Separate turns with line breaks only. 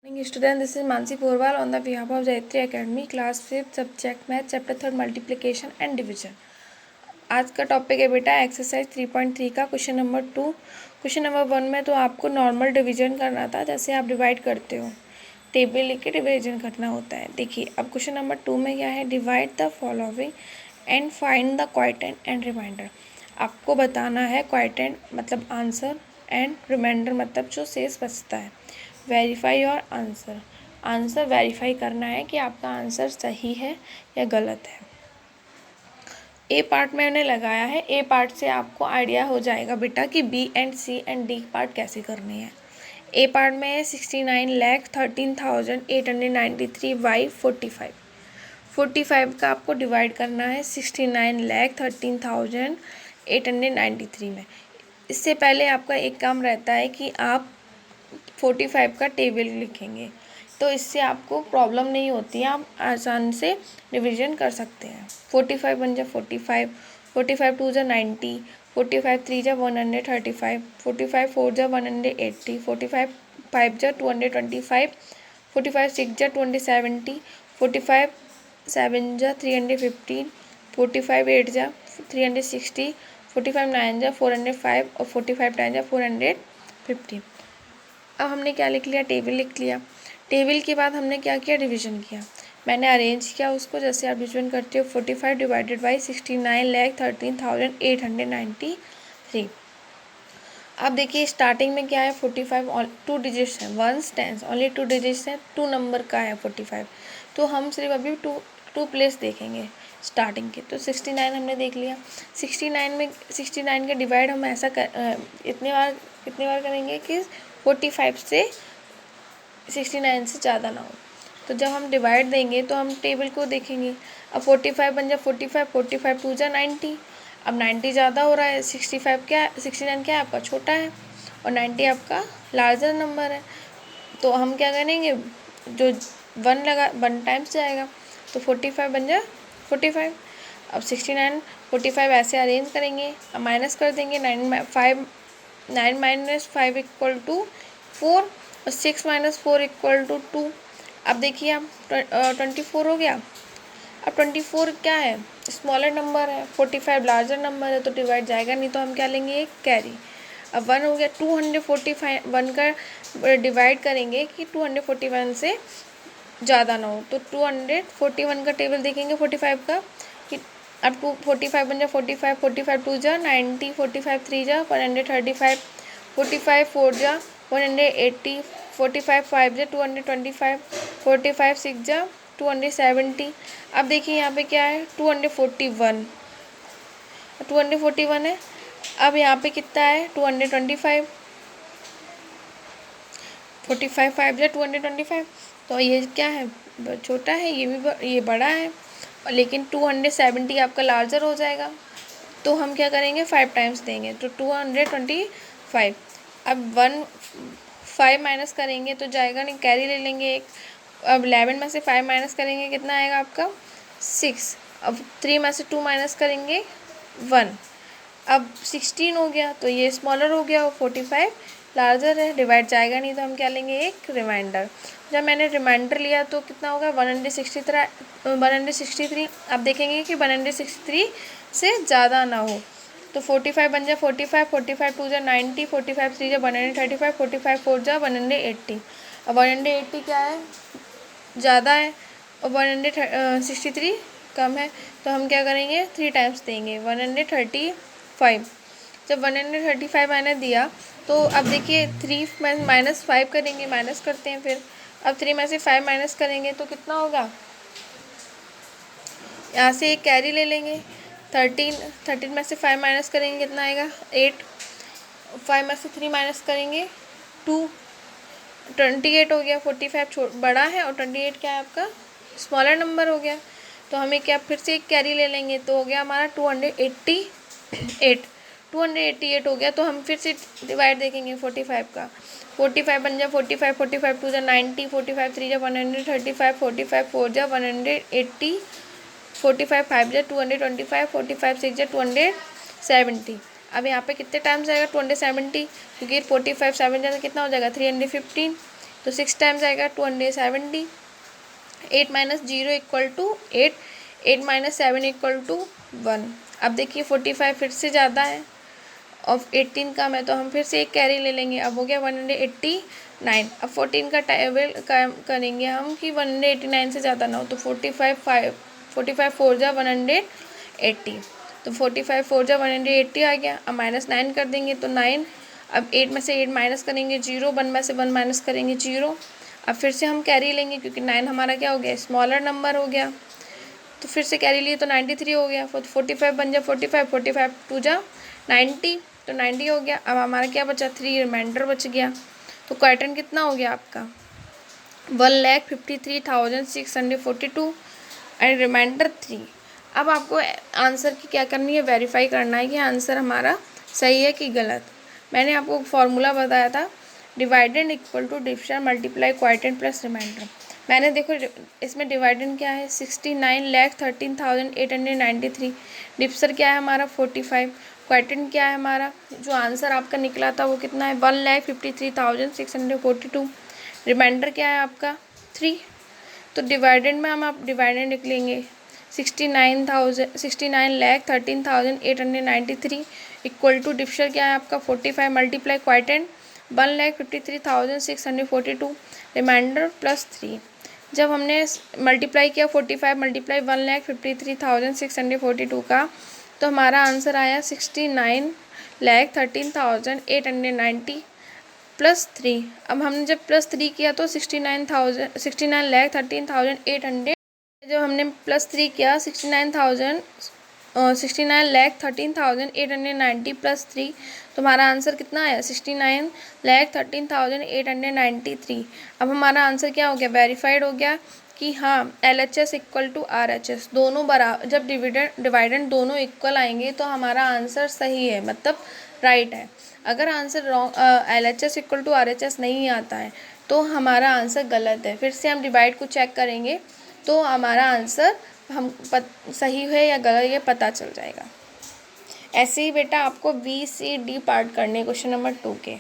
Morning student, this is Mansi Porwal on the behalf of Jayatri Academy, class 5th, subject math, chapter 3 multiplication and division। आज का topic है बेटा exercise 3.3 का question number 2। Question number 1 में तो आपको normal division करना था, जैसे आप डिवाइड करते हो टेबल लेके डिवीजन करना होता है। देखिए अब क्वेश्चन नंबर 2 में क्या है, divide the following and find the quotient and remainder. आपको बताना है क्वोटिएंट मतलब आंसर एंड रिमाइंडर मतलब जो शेष बचता है। Verify your answer, answer verify करना है कि आपका आंसर सही है या गलत है। ए पार्ट में मैंने लगाया है, ए पार्ट से आपको आइडिया हो जाएगा बेटा कि B and C and D part कैसे करने हैं। ए पार्ट में है 69,13,893 बाई 45। 45 का आपको डिवाइड करना है 69,13,893 में। इससे पहले आपका एक काम रहता है कि आप 45 का टेबल लिखेंगे, तो इससे आपको प्रॉब्लम नहीं होती है, आप आसान से डिवीजन कर सकते हैं। 45 वन जा 45, 45 टू जा 90, 45 थ्री जा 135, 45 फोर जा 180, 45 फाइव जा 225, 45 सिक्स जा 270, 45 सेवन जा 315, 45 एट जा 360, 45 नाइन जा 405 और 45 टेन जा 450। अब हमने क्या लिख लिया, टेबल लिख लिया। टेबल के बाद हमने क्या किया, डिवीजन किया। मैंने अरेंज किया उसको जैसे आप डिवीजन करते हो। 45 डिवाइडेड बाई 69,13,893। अब देखिए स्टार्टिंग में क्या है, 45 टू डिजिट्स हैं, ones tens only two digits हैं, 2 नंबर का है 45। तो हम सिर्फ अभी टू प्लेस देखेंगे स्टार्टिंग के। तो 69 हमने देख लिया। 69 के डिवाइड हम ऐसा इतने बार करेंगे कि 45 से 69 से ज़्यादा ना हो। तो जब हम डिवाइड देंगे तो हम टेबल को देखेंगे। अब 45 बन जा 45, 45 टू जा 90। अब 90 ज़्यादा हो रहा है, 69 क्या है आपका छोटा है और 90 आपका लार्जर नंबर है। तो हम क्या करेंगे, जो 1 टाइम्स जाएगा तो 45 बन जा 45। अब 69 45 ऐसे अरेंज करेंगे, अब माइनस कर देंगे। 9 माइनस 5 इक्वल टू 4 और 6 माइनस 4 इक्वल टू 2। अब देखिए आप 24 हो गया। अब 24 क्या है, स्मॉलर नंबर है, 45 लार्जर नंबर है, तो डिवाइड जाएगा नहीं, तो हम क्या लेंगे, एक कैरी। अब 1 हो गया। 241 का डिवाइड करेंगे कि 241 से ज़्यादा ना हो, तो 241 का टेबल देखेंगे 45 का कि अब 45 बन जा 45, 45 टू जा 90, 45 थ्री जा 135, 45 फोर जा 180, 45 फाइव जा 225, 45 सिक्स जा 270। अब देखिए यहाँ पे क्या है, 241 है। अब यहाँ पे कितना है, 225, 45 फाइव जा 225। तो ये क्या है, छोटा है, ये बड़ा है, और लेकिन 270 आपका लार्जर हो जाएगा। तो हम क्या करेंगे, 5 टाइम्स देंगे, तो 225। अब 5 माइनस करेंगे तो जाएगा नहीं, कैरी ले लेंगे एक। अब 11 में से 5 माइनस करेंगे, कितना आएगा आपका 6। अब 3 में से 2 माइनस करेंगे 1। अब 16 हो गया, तो ये स्मॉलर हो गया और 45 लार्जर है, डिवाइड जाएगा नहीं, तो हम क्या लेंगे, एक रिमाइंडर। जब मैंने रिमाइंडर लिया तो कितना होगा, 163। अब देखेंगे कि 163 से ज़्यादा ना हो, तो 45 बन जाए 45, 45 टू जा 90, 45 थ्री जा 135, 45 फोर जा 180। अब 180 क्या है, ज़्यादा है, और 163 कम है, तो हम क्या करेंगे, 3 टाइम्स देंगे, 135। जब 135 मैंने दिया तो अब देखिए 3 में माइनस 5 करेंगे, माइनस करते हैं फिर। अब 3 में से 5 माइनस करेंगे तो कितना होगा, यहाँ से एक कैरी ले लेंगे। 13 में से 5 माइनस करेंगे, कितना आएगा 8। 5 में से 3 माइनस करेंगे 2, 28 हो गया। 45 बड़ा है और 28 क्या है आपका स्मॉलर नंबर हो गया। तो हमें क्या, फिर से एक कैरी ले लेंगे, तो हो गया हमारा 288 हो गया। तो हम फिर से डिवाइड देखेंगे 45 का। 45 बन जा 45, 45 टू जा 90, 45 थ्री जा 135, 45 फोर जा 180, 45 फाइव जा 225, 45 सिक्स जा 270। अब यहाँ पे कितने टाइम्स आएगा, 270, क्योंकि 45 7 जा कितना हो जाएगा 315। तो 6 टाइम्स आएगा 270। 8 minus 0 equal to 8, 8 minus 7 equal to 1। अब देखिए 45 फिर से ज़्यादा है और 18 कम है, तो हम फिर से एक कैरी ले लेंगे। अब हो गया 189। अब 14 का टेबल करेंगे हम कि 189 से ज़्यादा ना हो, तो 45 4 जा 180, तो 45 4 जा 180 आ गया। अब -9 कर देंगे तो 9। अब 8 में से 8 माइनस करेंगे 0, 1 में से 1 माइनस करेंगे 0। अब फिर से हम कैरी लेंगे क्योंकि 9 हमारा क्या हो गया, स्मॉलर नंबर हो गया, तो फिर से कैरी लिए तो 93 हो गया। 45 बन जा 45, 45 2 जा 90, तो 90 हो गया। अब हमारा क्या बचा, 3 रिमाइंडर बच गया। तो क्वार्टन कितना हो गया आपका, 1,53,642 एंड रिमाइंडर 3। अब आपको आंसर की क्या करनी है, वेरीफाई करना है कि आंसर हमारा सही है कि गलत। मैंने आपको फॉर्मूला बताया था, dividend equal to division multiply quotient plus remainder. मैंने देखो इसमें डिवाइडेंड क्या है, 69,13,893। डिविजन क्या है हमारा 45। क्वार्टन क्या है हमारा, जो आंसर आपका निकला था वो कितना है, 1,53,642। रिमाइंडर क्या है आपका 3। तो डिवाइडेंड में हम आप डिवाइडेंड निकलेंगे 69,13,893 इक्वल टू डिविजन क्या है आपका 45 मल्टीप्लाई क्वार्टन 1,53,642 रिमाइंडर +3। जब हमने मल्टीप्लाई किया 45 मल्टीप्लाई 1,53,642 का, तो हमारा आंसर आया 69,13,890 +3। अब हमने जब +3 किया तो 69,13,800, जब हमने +3 किया 69,13,890 +3, तो हमारा आंसर कितना आया 69,13,893। अब हमारा आंसर क्या हो गया, वेरीफाइड हो गया कि हाँ LHS इक्वल टू RHS दोनों बराबर, जब डिवाइडेंड दोनों इक्वल आएंगे तो हमारा आंसर सही है, मतलब राइट है। अगर answer wrong LHS equal to RHS नहीं आता है तो हमारा आंसर गलत है। फिर से हम डिवाइड को चेक करेंगे तो हमारा आंसर सही है या गलत ये पता चल जाएगा। ऐसे ही बेटा आपको BCD पार्ट करने क्वेश्चन नंबर 2 के।